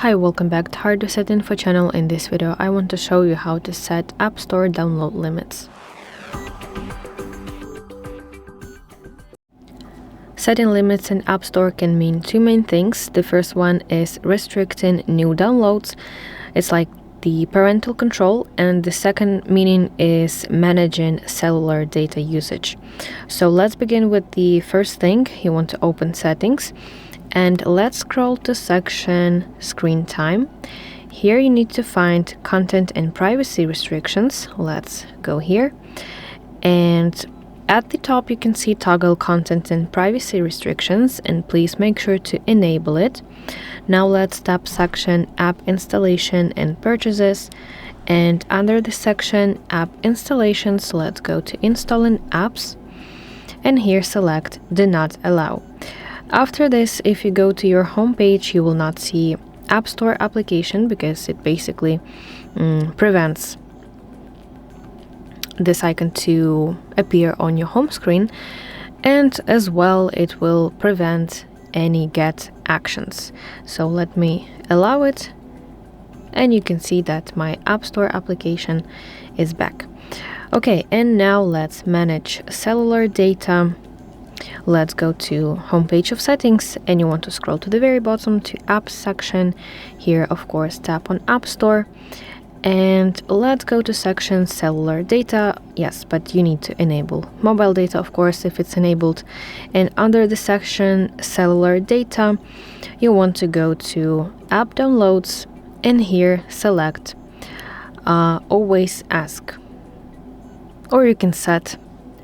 Hi, welcome back to HardReset.Info channel. In this video, I want to show you how to set App Store download limits. Setting limits in App Store can mean two main things. The first one is restricting new downloads. It's like the parental control, and the second meaning is managing cellular data usage. So let's begin with the first thing. You want to open settings. And let's scroll to section Screen Time. Here you need to find Content and Privacy Restrictions. Let's go here. And at the top you can see Toggle Content and Privacy Restrictions, and please make sure to enable it. Now let's tap section App Installation and Purchases. And under the section App Installations, let's go to Installing Apps. And here select Do Not Allow. After this, if you go to your home page, you will not see App Store application because it basically prevents this icon to appear on your home screen, and as well it will prevent any get actions. So let me allow it, and you can see that my App Store application is back. Okay, and now let's manage cellular data. Let's go to homepage of settings, and you want to scroll to the very bottom to apps section. Here, of course, tap on App Store, and let's go to section cellular data. Yes, but you need to enable mobile data, of course, if it's enabled. And under the section cellular data, you want to go to app downloads, and here select always ask, or you can set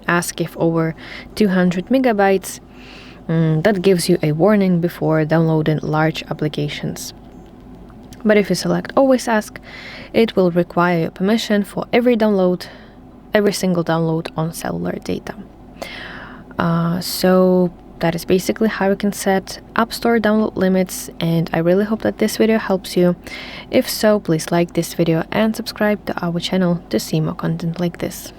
ask if over 200 megabytes. That gives you a warning before downloading large applications. But if you select always ask, it will require your permission for every single download on cellular data. So that is basically how you can set App Store download limits, and I really hope that this video helps you. If so, please like this video and subscribe to our channel to see more content like this.